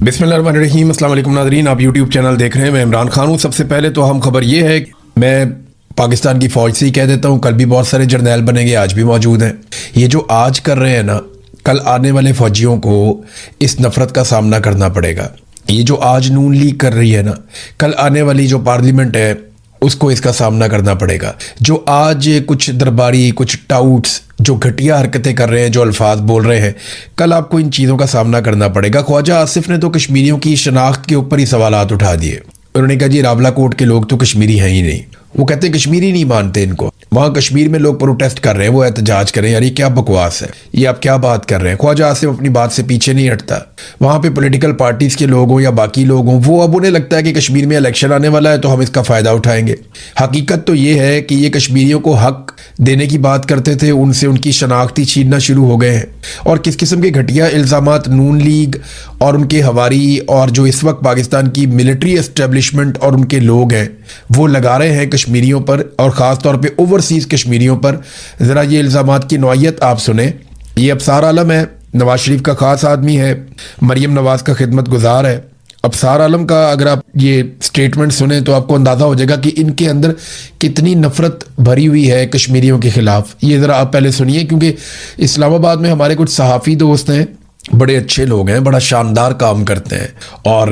बिस्मिल्लाहिर्रहमानिर्रहीम। अस्सलाम वालेकुम नाज़रीन, आप यूट्यूब चैनल देख रहे हैं। मैं इमरान खान हूँ। सबसे पहले तो अहम खबर ये है कि मैं पाकिस्तान की फ़ौज से ही कह देता हूँ, कल भी बहुत सारे जर्नैल बनेंगे, आज भी मौजूद हैं। ये जो आज कर रहे हैं ना, कल आने वाले फ़ौजियों को इस नफ़रत का सामना करना पड़ेगा। ये जो आज नून लीग कर रही है ना, कल आने वाली जो पार्लियामेंट है उसको इसका सामना करना पड़ेगा। जो आज कुछ दरबारी, कुछ टाउट्स जो घटिया हरकतें कर रहे हैं, जो अल्फाज बोल रहे हैं, कल आपको इन चीज़ों का सामना करना पड़ेगा। ख्वाजा आसिफ ने तो कश्मीरियों की शनाख्त के ऊपर ही सवालात उठा दिए। उन्होंने कहा जी रावला कोट के लोग तो कश्मीरी हैं ही नहीं। वो कहते हैं कश्मीरी नहीं मानते इनको। वहाँ कश्मीर में लोग प्रोटेस्ट कर रहे हैं, वो एहतजाज कर रहे हैं। यार ये क्या बकवास है, ये आप क्या बात कर रहे हैं। ख्वाजा आसिफ अपनी बात से पीछे नहीं हटता। वहाँ पे पॉलिटिकल पार्टीज़ के लोग हों या बाकी लोग हों, वो अब उन्हें लगता है कि कश्मीर में इलेक्शन आने वाला है तो हम इसका फ़ायदा उठाएंगे। हकीकत तो ये है कि ये कश्मीरियों को हक देने की बात करते थे, उनसे उनकी शनाख्ती छीनना शुरू हो गए हैं। और किस किस्म के घटिया इल्ज़ामात नून लीग और उनके हवारी और जो इस वक्त पाकिस्तान की मिलिट्री एस्टेब्लिशमेंट और उनके लोग हैं वो लगा रहे हैं कश्मीरियों पर, और ख़ास तौर पे ओवरसीज़ कश्मीरियों पर। ज़रा ये इल्ज़ामात की नौइयत आप सुने। ये अबसार आलम है, नवाज शरीफ का ख़ास आदमी है, मरियम नवाज़ का खिदमत गुजार है। अबसार आलम का अगर आप ये स्टेटमेंट सुने तो आपको अंदाज़ा हो जाएगा कि इनके अंदर कितनी नफ़रत भरी हुई है कश्मीरियों के ख़िलाफ़। ये ज़रा आप पहले सुनिए, क्योंकि इस्लामाबाद में हमारे कुछ सहाफ़ी दोस्त हैं, बड़े अच्छे लोग हैं, बड़ा शानदार काम करते हैं और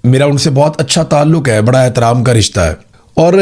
मेरा उनसे बहुत अच्छा ताल्लुक़ है, बड़ा एहतराम का रिश्ता है। और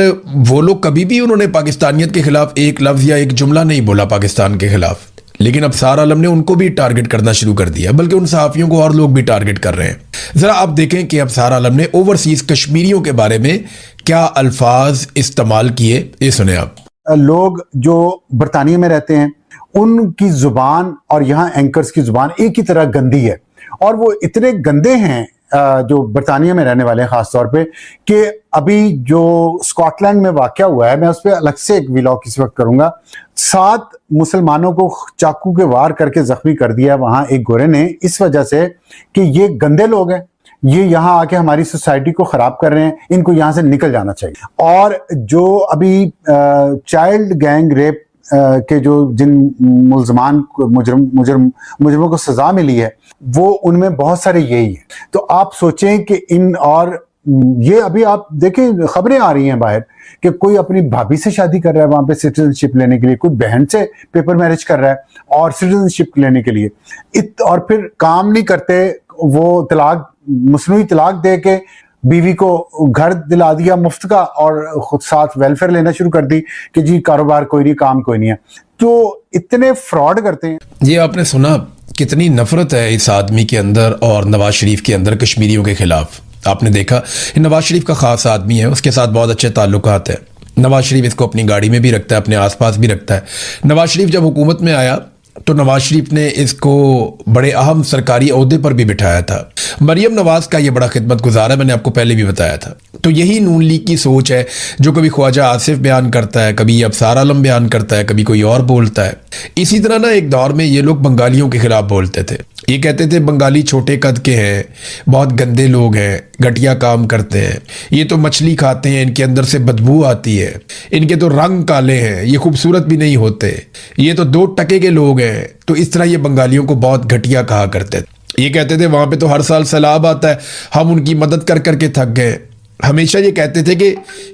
वो लोग कभी भी उन्होंने पाकिस्तानियत के ख़िलाफ़ एक लफ्ज़ या एक जुमला नहीं बोला पाकिस्तान के ख़िलाफ़, लेकिन अबसार आलम ने उनको भी टारगेट करना शुरू कर दिया, बल्कि उन सहाफ़ियों को और लोग भी टारगेट कर रहे हैं। ज़रा आप देखें कि अबसार आलम ने ओवरसीज़ कश्मीरियों के बारे में क्या अल्फाज इस्तेमाल किए, ये सुने आप। लोग जो बरतानिया में रहते हैं उनकी ज़ुबान और यहाँ एंकर्स की ज़ुबान एक ही तरह गंदी है, और वो इतने गंदे हैं जो बरतानिया में रहने वाले हैं ख़ास तौर पे, कि अभी जो स्कॉटलैंड में वाक़या हुआ है, मैं उस पर अलग से एक व्लॉग इस वक्त करूँगा। 7 मुसलमानों को चाकू के वार करके ज़ख्मी कर दिया वहाँ एक गोरे ने, इस वजह से कि ये गंदे लोग हैं, ये यहाँ आके हमारी सोसाइटी को ख़राब कर रहे हैं, इनको यहाँ से निकल जाना चाहिए। और जो अभी चाइल्ड गैंग रेप के जो जिन मुजरमों को सजा मिली है, वो उनमें बहुत सारे यही है। तो आप सोचें कि इन, और ये अभी आप देखें खबरें आ रही हैं बाहर कि कोई अपनी भाभी से शादी कर रहा है वहां पे सिटीजनशिप लेने के लिए, कोई बहन से पेपर मैरिज कर रहा है और सिटीजनशिप लेने के लिए, और फिर काम नहीं करते, वो तलाक, मसनूई तलाक दे के बीवी को घर दिला दिया मुफ्त का, और खुद साथ वेलफेयर लेना शुरू कर दी कि जी कारोबार कोई नहीं, काम कोई नहीं है। तो इतने फ्रॉड करते हैं। ये आपने सुना कितनी नफरत है इस आदमी के अंदर और नवाज शरीफ के अंदर कश्मीरियों के खिलाफ। आपने देखा नवाज शरीफ का खास आदमी है, उसके साथ बहुत अच्छे ताल्लुकात हैं। नवाज शरीफ इसको अपनी गाड़ी में भी रखता है, अपने आसपास भी रखता है। नवाज शरीफ जब हुकूमत में आया तो नवाज शरीफ ने इसको बड़े अहम सरकारी ओहदे पर भी बिठाया था। मरियम नवाज का ये बड़ा खिदमत गुजार है, मैंने आपको पहले भी बताया था। तो यही नून लीग की सोच है जो कभी ख्वाजा आसिफ बयान करता है, कभी अबसार आलम बयान करता है, कभी कोई और बोलता है। इसी तरह ना एक दौर में ये लोग बंगालियों के खिलाफ बोलते थे। ये कहते थे बंगाली छोटे कद के हैं, बहुत गंदे लोग हैं, घटिया काम करते हैं, ये तो मछली खाते हैं, इनके अंदर से बदबू आती है, इनके तो रंग काले हैं, ये खूबसूरत भी नहीं होते, ये तो 2 टके के लोग हैं। तो इस तरह ये बंगालियों को बहुत घटिया कहा करते थे। ये कहते थे वहाँ पे तो हर साल सैलाब आता है, हम उनकी मदद कर करके थक गए। हमेशा ये कहते थे कि,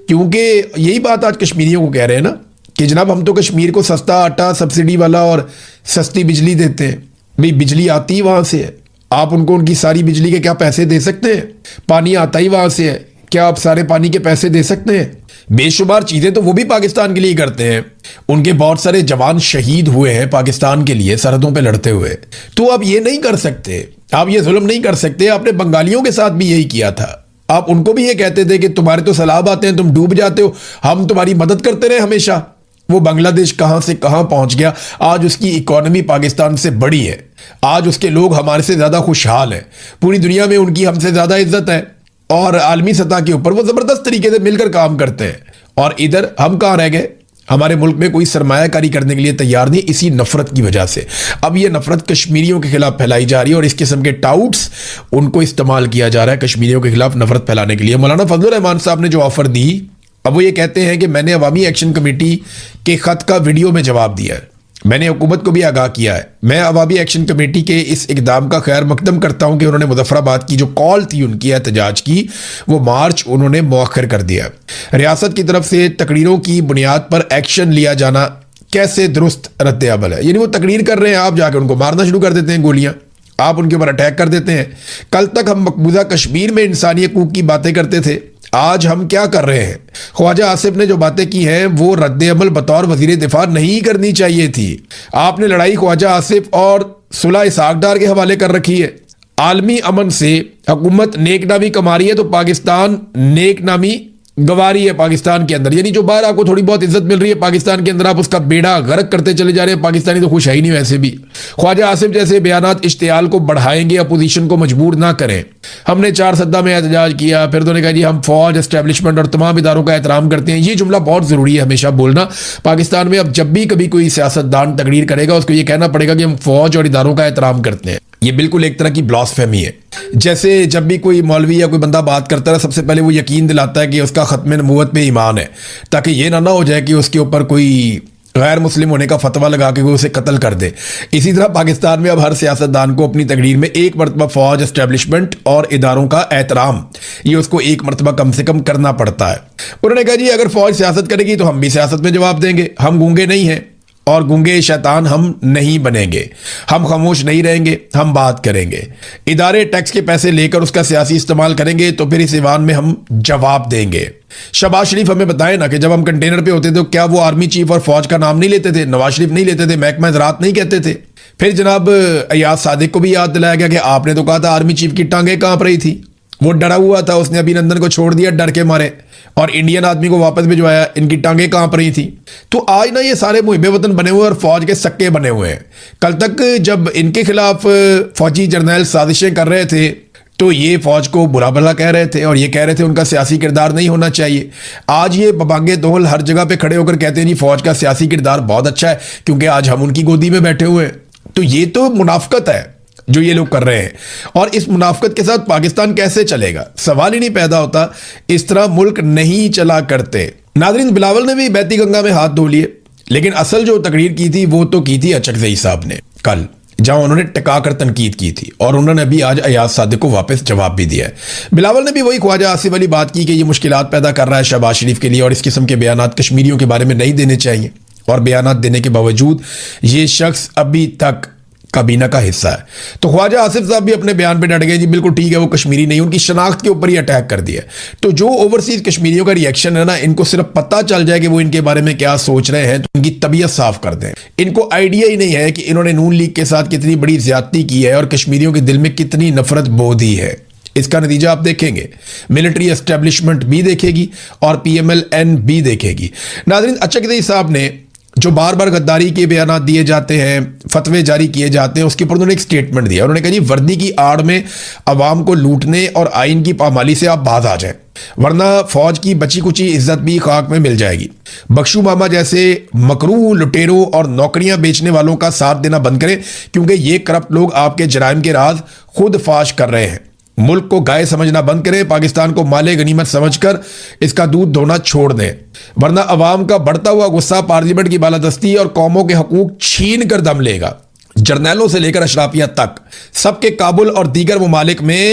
क्योंकि यही बात आज कश्मीरियों को कह रहे हैं ना कि जनाब हम तो कश्मीर को सस्ता आटा, सब्सिडी वाला और सस्ती बिजली देते हैं। भाई बिजली आती ही वहाँ से है, आप उनको उनकी सारी बिजली के क्या पैसे दे सकते हैं? पानी आता ही वहाँ से है, क्या आप सारे पानी के पैसे दे सकते हैं? बेशुमार चीज़ें तो वो भी पाकिस्तान के लिए करते हैं। उनके बहुत सारे जवान शहीद हुए हैं पाकिस्तान के लिए सरहदों पे लड़ते हुए। तो आप ये नहीं कर सकते, आप ये जुल्म नहीं कर सकते। आपने बंगालियों के साथ भी यही किया था। आप उनको भी ये कहते थे कि तुम्हारे तो सैलाब आते हैं, तुम डूब जाते हो, हम तुम्हारी मदद करते रहे हमेशा। वो बांग्लादेश कहाँ से कहाँ पहुँच गया, आज उसकी इकॉनमी पाकिस्तान से बड़ी है, आज उसके लोग हमारे से ज़्यादा खुशहाल हैं, पूरी दुनिया में उनकी हमसे ज़्यादा इज्जत है, और आलमी सतह के ऊपर वो ज़बरदस्त तरीके से मिलकर काम करते हैं। और इधर हम कहाँ रह गए? हमारे मुल्क में कोई सरमायाकारी करने के लिए तैयार नहीं, इसी नफरत की वजह से। अब ये नफरत कश्मीरियों के खिलाफ फैलाई जा रही है और इस किस्म के टाउट्स उनको इस्तेमाल किया जा रहा है कश्मीरियों के खिलाफ नफरत फैलाने के लिए। मौलाना फजलुर रहमान साहब ने जो ऑफर दी, अब वो ये कहते हैं कि मैंने अवामी एक्शन कमेटी के खत का वीडियो में जवाब दिया है। میں نے حکومت کو بھی آگاہ کیا ہے. میں عوامی ایکشن کمیٹی کے اس اقدام کا خیر مقدم کرتا ہوں کہ انہوں نے مظفر آباد کی جو کال تھی ان کی احتجاج کی وہ مارچ انہوں نے مؤخر کر دیا. ریاست کی طرف سے تقریروں کی بنیاد پر ایکشن لیا جانا کیسے درست رد عمل ہے؟ یعنی وہ تقریر کر رہے ہیں، آپ جا کے ان کو مارنا شروع کر دیتے ہیں، گولیاں آپ ان کے اوپر اٹیک کر دیتے ہیں. کل تک ہم مقبوضہ کشمیر میں انسانی حقوق کی باتیں کرتے تھے، آج ہم کیا کر رہے ہیں؟ خواجہ آصف نے جو باتیں کی ہیں وہ رد عمل بطور وزیر دفاع نہیں کرنی چاہیے تھی. آپ نے لڑائی خواجہ آصف اور صلح اسحاق ڈار کے حوالے کر رکھی ہے. عالمی امن سے حکومت نیک نامی کما رہی ہے تو پاکستان نیک نامی گوا رہی ہے پاکستان کے اندر. یعنی جو باہر آپ کو تھوڑی بہت عزت مل رہی ہے پاکستان کے اندر آپ اس کا بیڑا غرق کرتے چلے جا رہے ہیں. پاکستانی تو خوش ہے ہی نہیں ویسے بھی. خواجہ آصف جیسے بیانات اشتعال کو بڑھائیں گے، اپوزیشن کو مجبور نہ کریں. ہم نے 4 سدہ میں احتجاج کیا، پھر تو نے کہا جی ہم فوج، اسٹیبلشمنٹ اور تمام اداروں کا احترام کرتے ہیں. یہ جملہ بہت ضروری ہے ہمیشہ بولنا. پاکستان میں اب جب بھی کبھی کوئی سیاستدان تقریر کرے گا اس کو یہ کہنا پڑے گا کہ ہم فوج اور اداروں کا احترام کرتے ہیں. یہ بالکل ایک طرح کی بلاسفیمی ہے. جیسے جب بھی کوئی مولوی یا کوئی بندہ بات کرتا ہے سب سے پہلے وہ یقین دلاتا ہے کہ اس کا ختم نبوت پہ ایمان ہے، تاکہ یہ نہ ہو جائے کہ اس کے اوپر کوئی غیر مسلم ہونے کا فتویٰ لگا کے وہ اسے قتل کر دے. اسی طرح پاکستان میں اب ہر سیاستدان کو اپنی تقریر میں ایک مرتبہ فوج، اسٹیبلشمنٹ اور اداروں کا احترام یہ اس کو ایک مرتبہ کم سے کم کرنا پڑتا ہے. انہوں نے کہا جی اگر فوج سیاست کرے گی تو ہم بھی سیاست میں جواب دیں گے. ہم گونگے نہیں ہیں اور گونگے شیطان ہم نہیں بنیں گے. ہم خاموش نہیں رہیں گے، ہم بات کریں گے. ادارے ٹیکس کے پیسے لے کر اس کا سیاسی استعمال کریں گے تو پھر اس ایوان میں ہم جواب دیں گے. شہباز شریف ہمیں بتائیں نا کہ جب ہم کنٹینر پہ ہوتے تھے تو کیا وہ آرمی چیف اور فوج کا نام نہیں لیتے تھے؟ نواز شریف نہیں لیتے تھے؟ محکمہ زراعت نہیں کہتے تھے؟ پھر جناب ایاز صادق کو بھی یاد دلایا گیا کہ آپ نے تو کہا تھا آرمی چیف کی ٹانگیں کانپ رہی تھی، وہ ڈرا ہوا تھا، اس نے ابھینندن کو چھوڑ دیا ڈر کے مارے اور انڈین آدمی کو واپس بھجوایا، ان کی ٹانگیں کانپ رہی تھی. تو آج نا یہ سارے محب وطن بنے ہوئے اور فوج کے سکے بنے ہوئے ہیں. کل تک جب ان کے خلاف فوجی جرنیل سازشیں کر رہے تھے تو یہ فوج کو برا بھلا کہہ رہے تھے اور یہ کہہ رہے تھے ان کا سیاسی کردار نہیں ہونا چاہیے. آج یہ ببانگے دول ہر جگہ پہ کھڑے ہو کر کہتے ہیں جی فوج کا سیاسی کردار بہت اچھا ہے کیونکہ آج ہم ان کی گودی میں بیٹھے ہوئے ہیں. تو یہ تو منافقت ہے جو یہ لوگ کر رہے ہیں، اور اس منافقت کے ساتھ پاکستان کیسے چلے گا؟ سوال ہی نہیں پیدا ہوتا. اس طرح ملک نہیں چلا کرتے. ناظرین، بلاول نے بھی بیتی گنگا میں ہاتھ دھو لیے، لیکن اصل جو تقریر کی تھی وہ تو کی تھی اچکزئی صاحب نے کل، جہاں انہوں نے ٹکا کر تنقید کی تھی، اور انہوں نے بھی آج ایاز صادق کو واپس جواب بھی دیا ہے. بلاول نے بھی وہی خواجہ آصف والی بات کی کہ یہ مشکلات پیدا کر رہا ہے شہباز شریف کے لیے اور اس قسم کے بیانات کشمیریوں کے بارے میں نہیں دینے چاہیے، اور بیانات دینے کے باوجود یہ شخص ابھی تک کابینہ کا حصہ ہے. تو خواجہ آصف صاحب بھی اپنے بیان پہ ڈٹ گئے، جی بالکل ٹھیک ہے وہ کشمیری نہیں، ان کی شناخت کے اوپر ہی اٹیک کر دیا. تو جو اوورسیز کشمیریوں کا ری ایکشن ہے نا، ان کو صرف پتہ چل جائے کہ وہ ان کے بارے میں کیا سوچ رہے ہیں تو ان کی طبیعت صاف کر دیں. ان کو آئیڈیا ہی نہیں ہے کہ انہوں نے نون لیگ کے ساتھ کتنی بڑی زیادتی کی ہے اور کشمیریوں کے دل میں کتنی نفرت بو دی ہے. اس کا نتیجہ آپ دیکھیں گے، ملٹری اسٹیبلشمنٹ بھی دیکھے گی اور پی ایم ایل این بھی دیکھے گی. ناظرین، اچکزئی صاحب نے جو بار بار غداری کے بیانات دیے جاتے ہیں، فتوے جاری کیے جاتے ہیں، اس کے اوپر انہوں نے ایک سٹیٹمنٹ دیا. انہوں نے کہا جی وردی کی آڑ میں عوام کو لوٹنے اور آئین کی پامالی سے آپ باز آ جائیں، ورنہ فوج کی بچی کچی عزت بھی خاک میں مل جائے گی. بخشو ماما جیسے مکروہ لٹیروں اور نوکریاں بیچنے والوں کا ساتھ دینا بند کریں، کیونکہ یہ کرپٹ لوگ آپ کے جرائم کے راز خود فاش کر رہے ہیں. ملک کو گائے سمجھنا بند کریں، پاکستان کو مال غنیمت سمجھ کر اس کا دودھ دھونا چھوڑ دیں، ورنہ عوام کا بڑھتا ہوا غصہ پارلیمنٹ کی بالادستی اور قوموں کے حقوق چھین کر دم لے گا. جرنیلوں سے لے کر اشرافیہ تک سب کے کابل اور دیگر ممالک میں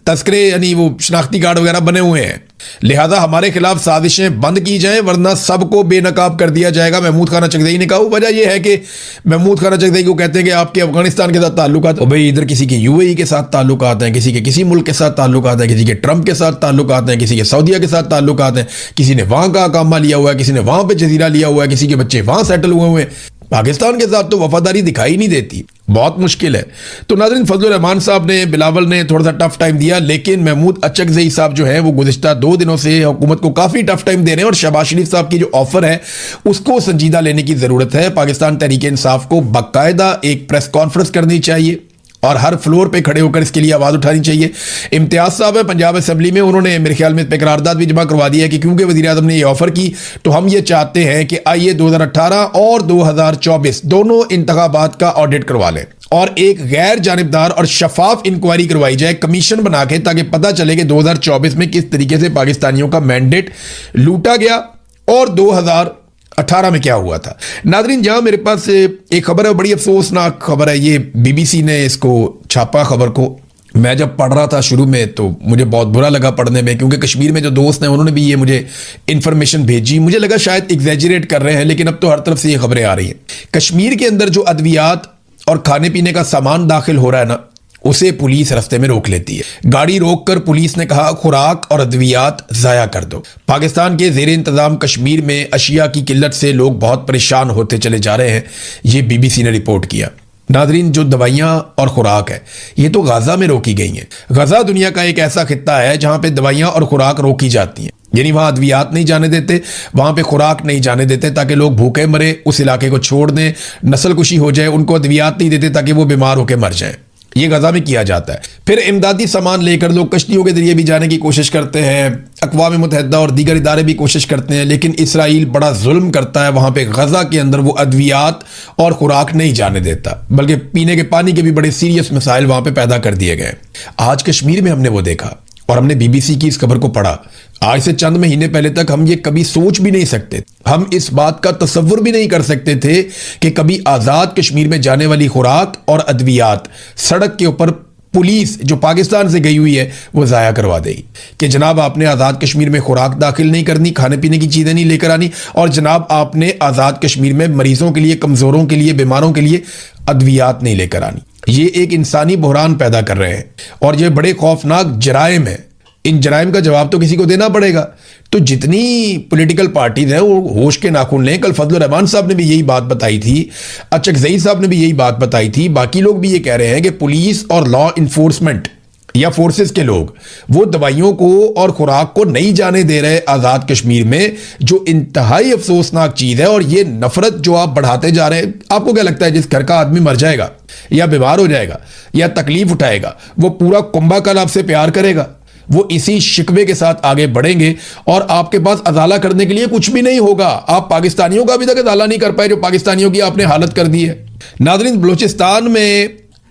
تذکرے یعنی وہ شناختی کارڈ وغیرہ بنے ہوئے ہیں. لہذا ہمارے خلاف سازشیں بند کی جائیں ورنہ سب کو بے نقاب کر دیا جائے گا. محمود خان اچکزئی نے کہا. وجہ یہ ہے کہ محمود خان اچکزئی کو کہتے ہیں کہ آپ کے افغانستان کے ساتھ تعلقات، بھائی ادھر کسی کے یو اے ای کے ساتھ تعلقات ہیں، کسی کے کسی ملک کے ساتھ تعلقات ہیں، کسی کے ٹرمپ کے ساتھ تعلقات ہیں، کسی کے سعودیہ کے ساتھ تعلقات ہیں، کسی نے وہاں کا اقامہ لیا ہوا ہے، کسی نے وہاں پہ جزیرہ لیا ہوا ہے، کسی کے بچے وہاں سیٹل ہوئے ہیں. پاکستان کے ساتھ تو وفاداری دکھائی نہیں دیتی، بہت مشکل ہے. تو ناظرین، فضل الرحمان صاحب نے، بلاول نے تھوڑا سا ٹف ٹائم دیا، لیکن محمود اچکزئی صاحب جو ہیں وہ گزشتہ 2 دنوں سے حکومت کو کافی ٹف ٹائم دے رہے ہیں، اور شہباز شریف صاحب کی جو آفر ہے اس کو سنجیدہ لینے کی ضرورت ہے. پاکستان تحریک انصاف کو باقاعدہ ایک پریس کانفرنس کرنی چاہیے اور ہر فلور پہ کھڑے ہو کر اس کے لیے آواز اٹھانی چاہیے. امتیاز صاحب ہیں پنجاب اسمبلی میں، انہوں نے میرے خیال میں پہ قرارداد بھی جمع کروا دیا ہے کہ کیونکہ وزیر اعظم نے یہ آفر کی تو ہم یہ چاہتے ہیں کہ آئیے 2018 اور 2024 دونوں انتخابات کا آڈٹ کروا لیں اور ایک غیر جانبدار اور شفاف انکوائری کروائی جائے کمیشن بنا کے، تاکہ پتہ چلے کہ 2024 میں کس طریقے سے پاکستانیوں کا مینڈیٹ لوٹا گیا اور 18 में क्या हुआ था। नादरीन, जहां मेरे पास एक खबर है, बड़ी अफसोसनाक खबर है, ये बीबीसी ने इसको छापा खबर को। मैं जब पढ़ रहा था शुरू में तो मुझे बहुत बुरा लगा पढ़ने में, क्योंकि कश्मीर में जो दोस्त हैं उन्होंने भी ये मुझे इन्फॉर्मेशन भेजी। मुझे लगा शायद एग्जैजरेट कर रहे हैं, लेकिन अब तो हर तरफ से ये खबरें आ रही हैं। कश्मीर के अंदर जो अद्वियात और खाने पीने का सामान दाखिल हो रहा है ना, उसे पुलिस रास्ते में रोक लेती है। गाड़ी रोककर पुलिस ने कहा खुराक और अद्वियात ज़ाया कर दो। पाकिस्तान के ज़ेर इंतज़ाम कश्मीर में अशिया की किल्लत से लोग बहुत परेशान होते चले जा रहे हैं, ये बीबीसी ने रिपोर्ट किया। नादरीन, जो दवाइयाँ और खुराक है ये तो गाज़ा में रोकी गई हैं। गाज़ा दुनिया का एक ऐसा खित्ता है जहाँ पे दवाइयाँ और खुराक रोकी जाती हैं, यानी वहाँ अद्वियात नहीं जाने देते, वहाँ पे खुराक नहीं जाने देते ताकि लोग भूखे मरे, उस इलाके को छोड़ दें, नस्ल कुशी हो जाए। उनको अद्वियात नहीं देते ताकि वो बीमार होकर मर जाएं। ये गाज़ा में किया जाता है। फिर इमदादी सामान लेकर लोग कश्तियों के जरिए भी जाने की कोशिश करते हैं। अक़वाम मुत्तहिदा और दीगर इदारे भी कोशिश करते हैं, लेकिन इसराइल बड़ा जुल्म करता है। वहाँ पे गाज़ा के अंदर वो अद्वियात और खुराक नहीं जाने देता, बल्कि पीने के पानी के भी बड़े सीरियस मसाइल वहाँ पे पैदा कर दिए गए। आज कश्मीर में हमने वो देखा और हमने बीबीसी की इस खबर को पढ़ा। आज से चंद महीने पहले तक हम ये कभी सोच भी नहीं सकते, हम इस बात का तसव्वुर भी नहीं कर सकते थे कि कभी आज़ाद कश्मीर में जाने वाली खुराक और अद्वियात सड़क के ऊपर पुलिस जो पाकिस्तान से गई हुई है वो ज़ाया करवा देगी कि जनाब आपने आज़ाद कश्मीर में खुराक दाखिल नहीं करनी, खाने पीने की चीज़ें नहीं लेकर आनी, और जनाब आपने आज़ाद कश्मीर में मरीजों के लिए, कमज़ोरों के लिए, बीमारों के लिए अद्वियात नहीं लेकर आनी। ये एक इंसानी बहरान पैदा कर रहे हैं और ये बड़े खौफनाक जराइम है। इन जराइम का जवाब तो किसी को देना पड़ेगा। तो जितनी पॉलिटिकल पार्टीज हैं वो होश के नाखून लें। कल फजल रहमान साहब ने भी यही बात बताई थी, अचकजई साहब ने भी यही बात बताई थी, बाकी लोग भी ये कह रहे हैं कि पुलिस और लॉ इन्फोर्समेंट या फोर्सेस के लोग वो दवाइयों को और खुराक को नहीं जाने दे रहे आज़ाद कश्मीर में, जो इंतहाई अफसोसनाक चीज़ है। और ये नफरत जो आप बढ़ाते जा रहे हैं, आपको क्या लगता है जिस घर का आदमी मर जाएगा या बीमार हो जाएगा या तकलीफ उठाएगा, वो पूरा कुंभा कल आपसे प्यार करेगा? वो इसी शिकवे के साथ आगे बढ़ेंगे और आपके पास अदाला करने के लिए कुछ भी नहीं होगा। आप पाकिस्तानियों का अभी तक अदाला नहीं कर पाए, जो पाकिस्तानियों की आपने हालत कर दी है। नाज़रीन,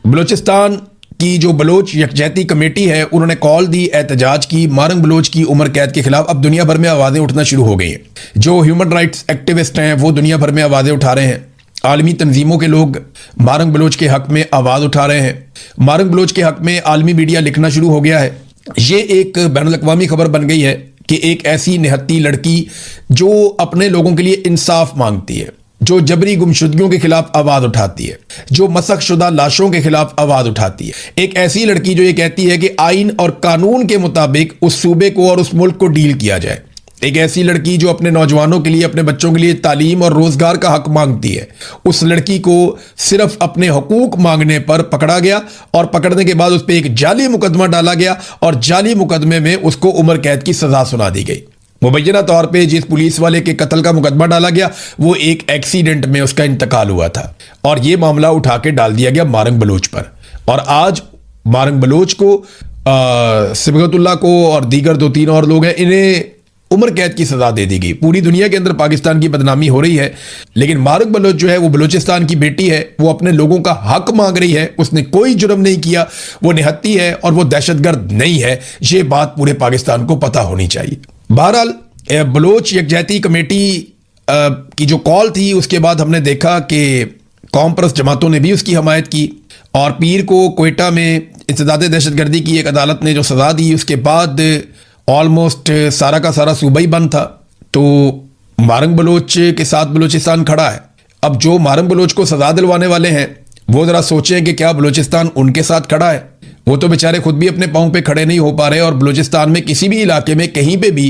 बलूचिस्तान की जो बलोच यकजहती कमेटी है उन्होंने कॉल दी एहतजाज की, मारंग बलोच की उम्र कैद के खिलाफ। अब दुनिया भर में आवाज़ें उठना शुरू हो गई हैं। जो ह्यूमन राइट्स एक्टिविस्ट हैं वो दुनिया भर में आवाज़ें उठा रहे हैं। आलमी तंजीमों के लोग मारंग बलोच के हक में आवाज़ उठा रहे हैं। मारंग बलोच के हक में आलमी मीडिया लिखना शुरू हो गया है। ये एक बैनुल-अक़वामी खबर बन गई है कि एक ऐसी निहत्ती लड़की जो अपने लोगों के लिए इंसाफ मांगती है, जो जबरी गुमशुदगियों के खिलाफ आवाज उठाती है, जो मसख शुदा लाशों के खिलाफ आवाज उठाती है, एक ऐसी लड़की जो ये कहती है कि आइन और कानून के मुताबिक उस सूबे को और उस मुल्क को डील किया जाए, एक ऐसी लड़की जो अपने नौजवानों के लिए, अपने बच्चों के लिए तालीम और रोजगार का हक मांगती है। उस लड़की को सिर्फ अपने हकूक मांगने पर पकड़ा गया और पकड़ने के बाद उस पर एक जाली मुकदमा डाला गया और जाली मुकदमे में उसको उम्र कैद की सजा सुना दी गई। मुबैना तौर पे जिस पुलिस वाले के कत्ल का मुकदमा डाला गया वो एक एक्सीडेंट में उसका इंतकाल हुआ था और ये मामला उठा के डाल दिया गया मारंग बलोच पर। और आज मारंग बलोच को, सिबगतुल्लाह को और दीगर 2-3 और लोग हैं, इन्हें उम्र कैद की सजा दे दी गई। पूरी दुनिया के अंदर पाकिस्तान की बदनामी हो रही है, लेकिन मारंग बलोच जो है वो बलूचिस्तान की बेटी है, वो अपने लोगों का हक मांग रही है। उसने कोई जुर्म नहीं किया, वो निहत्ती है और वो दहशतगर्द नहीं है। ये बात पूरे पाकिस्तान को पता होनी चाहिए। बहरहाल बलोच यकजहती कमेटी की जो कॉल थी उसके बाद हमने देखा कि कौम परस्त जमातों ने भी उसकी हमायत की और पीर को कोयटा में इत्तेदाद दहशतगर्दी की एक अदालत ने जो सज़ा दी, उसके बाद ऑलमोस्ट सारा का सारा सूबा ही बंद था। तो मारंग बलोच के साथ बलूचिस्तान खड़ा है। अब जो मारंग बलोच को सज़ा दिलवाने वाले हैं वो ज़रा सोचें कि क्या बलूचिस्तान उनके साथ खड़ा है? वो तो बेचारे खुद भी अपने पाँव पे खड़े नहीं हो पा रहे और बलूचिस्तान में किसी भी इलाके में कहीं पे भी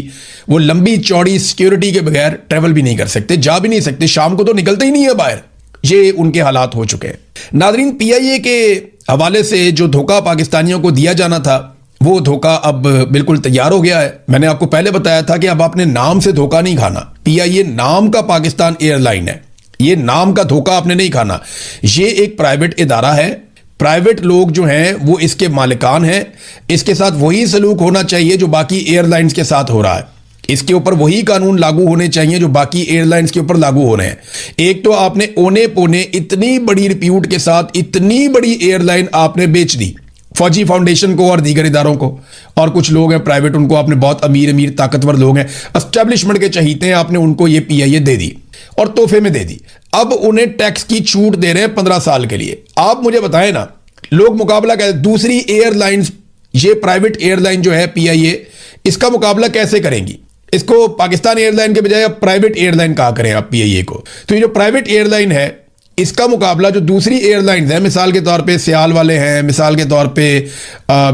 वो लंबी चौड़ी सिक्योरिटी के बगैर ट्रैवल भी नहीं कर सकते, जा भी नहीं सकते, शाम को तो निकलते ही नहीं है बाहर। ये उनके हालात हो चुके हैं। नादरीन, PIA के हवाले से जो धोखा पाकिस्तानियों को दिया जाना था वो धोखा अब बिल्कुल तैयार हो गया है। मैंने आपको पहले बताया था कि अब आपने नाम से धोखा नहीं खाना। PIA नाम का पाकिस्तान एयरलाइन है, ये नाम का धोखा आपने नहीं खाना। ये एक प्राइवेट इदारा है, प्राइवेट लोग जो हैं वो इसके मालिकान हैं। इसके साथ वही सलूक होना चाहिए जो बाकी एयरलाइंस के साथ हो रहा है। इसके ऊपर वही कानून लागू होने चाहिए जो बाकी एयरलाइंस के ऊपर लागू हो रहे हैं। एक तो आपने ओने पोने इतनी बड़ी रिप्यूट के साथ इतनी बड़ी एयरलाइन आपने बेच दी, फौजी फाउंडेशन को और दीगर इदारों को, और कुछ लोग हैं प्राइवेट, उनको आपने बहुत अमीर ताकतवर लोग हैं, एस्टेब्लिशमेंट के चहीते हैं, आपने उनको ये PIA दे दी और तोहफे में दे दी। अब उन्हें टैक्स की छूट दे रहे हैं 15 साल के लिए। आप मुझे बताएं ना, लोग मुकाबला कैसे, दूसरी एयरलाइंस, ये प्राइवेट एयरलाइन जो है PIA, इसका मुकाबला कैसे करेंगी? इसको पाकिस्तान एयरलाइन के बजाय अब प्राइवेट एयरलाइन कहा करें आप PIA को। तो ये जो प्राइवेट एयरलाइन है, इसका मुकाबला जो दूसरी एयरलाइंस हैं, मिसाल के तौर पे सियाल वाले हैं, मिसाल के तौर पे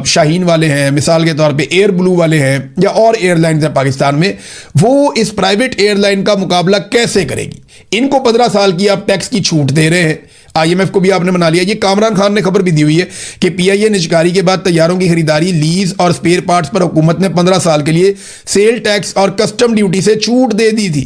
शाहीन वाले हैं, मिसाल के तौर पे एयर ब्लू वाले हैं, या और एयरलाइंस हैं पाकिस्तान में, वो इस प्राइवेट एयरलाइन का मुकाबला कैसे करेगी? इनको 15 साल की आप टैक्स की छूट दे रहे हैं, IMF को भी आपने बना लिया। ये कामरान खान ने खबर भी दी हुई है कि PIA निजकारी के बाद तैयारों की खरीदारी, लीज और स्पेयर पार्ट्स पर हुकूमत ने 15 साल के लिए सेल टैक्स और कस्टम ड्यूटी से छूट दे दी थी।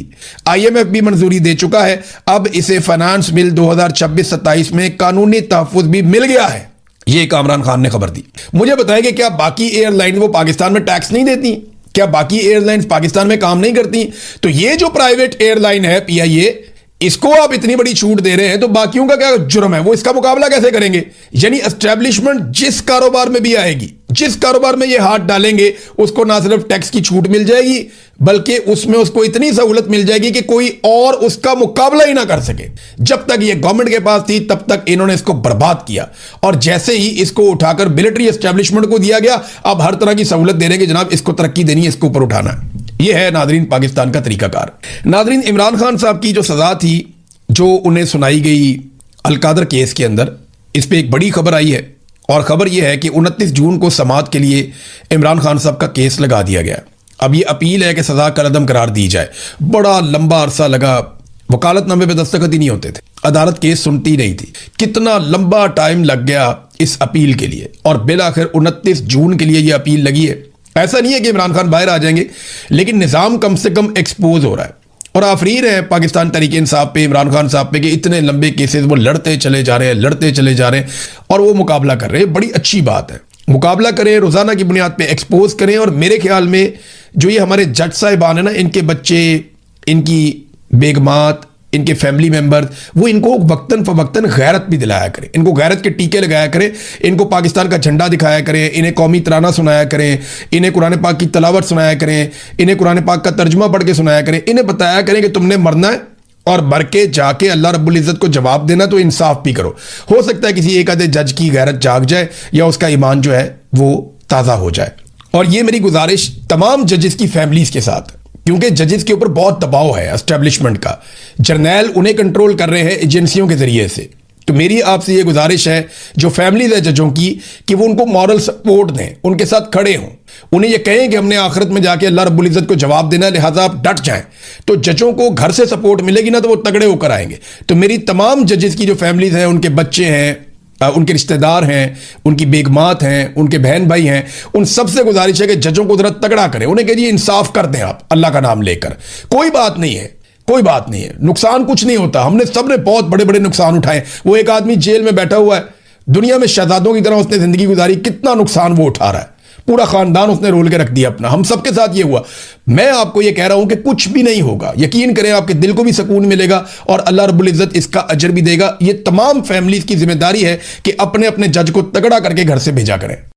IMF भी मंजूरी दे चुका है। अब इसे फाइनेंस बिल 2026-27 में कानूनी तहफ्फुज़ भी मिल गया है। ये कामरान खान ने खबर दी। मुझे बताएं कि क्या बाकी एयरलाइन वो पाकिस्तान में टैक्स नहीं देती? क्या बाकी एयरलाइंस पाकिस्तान में काम नहीं करती? तो ये जो प्राइवेट एयरलाइन है PIA, इसको आप इतनी बड़ी छूट दे रहे हैं, तो बाकियों का क्या जुर्म है? वो इसका मुकाबला कैसे करेंगे? यानी एस्टेब्लिशमेंट जिस कारोबार में भी आएगी, जिस कारोबार में ये हाथ डालेंगे, उसको ना सिर्फ टैक्स की छूट मिल जाएगी, बल्कि उसमें उसको इतनी सहूलत मिल जाएगी कि कोई और उसका मुकाबला ही ना कर सके। जब तक ये गवर्नमेंट के पास थी, तब तक इन्होंने इसको बर्बाद किया, और जैसे ही इसको उठाकर मिलिट्री एस्टेब्लिशमेंट को दिया गया, अब हर तरह की सहूलत दे रहे हैं कि जनाब इसको तरक्की देनी है, इसको ऊपर उठाना है। यह है नादरीन पाकिस्तान का तरीकाकार। नादरीन, इमरान खान साहब की जो सजा थी, जो उन्हें सुनाई गई अलकादर केस के अंदर, इस पे एक बड़ी खबर आई है, और खबर यह है कि 29 जून को समाअत के लिए इमरान खान साहब का केस लगा दिया गया। अब ये अपील है कि सजा कलअदम करार दी जाए। बड़ा लंबा अरसा लगा, वकालतनामे पे दस्तखत ही नहीं होते थे, अदालत केस सुनती नहीं थी, कितना लंबा टाइम लग गया इस अपील के लिए, और बिलाखिर 29 जून के लिए ये अपील लगी है। ऐसा नहीं है कि इमरान खान बाहर आ जाएंगे, लेकिन निज़ाम कम से कम एक्सपोज हो रहा है, और आफरीन है पाकिस्तान तहरीक इंसाफ पे, इमरान खान साहब पे, कि इतने लंबे केसेस वो लड़ते चले जा रहे हैं, और वो मुकाबला कर रहे हैं। बड़ी अच्छी बात है, मुकाबला करें, रोज़ाना की बुनियाद पे एक्सपोज करें। और मेरे ख्याल में जो ये हमारे जज साहिबान है ना, इनके बच्चे, इनकी बेगमात, इनके फैमिली मेंबर्स, वो इनको वक्तन फवक्तन गैरत भी दिलाया करें, इनको गैरत के टीके लगाया करें, इनको पाकिस्तान का झंडा दिखाया करें, इन्हें कौमी तराना सुनाया करें, इन्हें कुरान पाक की तलावत सुनाया करें, इन्हें कुरान पाक का तर्जुमा पढ़ के सुनाया करें, इन्हें बताया करें कि तुमने मरना है, और मर के जाके अल्लाह रब्बुल इज़्ज़त को जवाब देना, तो इंसाफ भी करो। हो सकता है किसी एक आधे जज की गैरत जाग जाए, या उसका ईमान जो है वो ताज़ा हो जाए। और ये मेरी गुजारिश तमाम जजेस की फैमिलीज़ के साथ, क्योंकि जजेस के ऊपर बहुत दबाव है एस्टेब्लिशमेंट का, जर्नैल उन्हें कंट्रोल कर रहे हैं एजेंसियों के ज़रिए से। तो मेरी आपसे ये गुजारिश है जो फैमिलीज है जजों की, कि वो उनको मॉरल सपोर्ट दें, उनके साथ खड़े हों, उन्हें ये कहें कि हमने आखिरत में जाके अल्लाह रब्बुल इज़्ज़त को जवाब देना है, लिहाजा आप डट जाएं। तो जजों को घर से सपोर्ट मिलेगी ना, तो वो तगड़े होकर आएंगे। तो मेरी तमाम जजेस की जो फैमिलीज हैं, उनके बच्चे हैं, उनके रिश्तेदार हैं, उनकी बेगमात हैं, उनके बहन भाई हैं, उन सबसे गुजारिश है कि जजों को जरा तगड़ा करें, उन्हें कहिए इंसाफ कर दें आप अल्लाह का नाम लेकर। कोई बात नहीं है, कोई बात नहीं है, नुकसान कुछ नहीं होता, हमने सबने बहुत बड़े बड़े नुकसान उठाए। वो एक आदमी जेल में बैठा हुआ है, दुनिया में शहजादों की तरह उसने जिंदगी गुजारी, कितना नुकसान वो उठा रहा है, पूरा खानदान उसने रोल के रख दिया अपना। हम सबके साथ ये हुआ। मैं आपको ये कह रहा हूं कि कुछ भी नहीं होगा, यकीन करें, आपके दिल को भी सुकून मिलेगा और अल्लाह रब्बुल इज़्ज़त इसका अजर भी देगा। ये तमाम फैमिलीज की जिम्मेदारी है कि अपने अपने जज को तगड़ा करके घर से भेजा करें।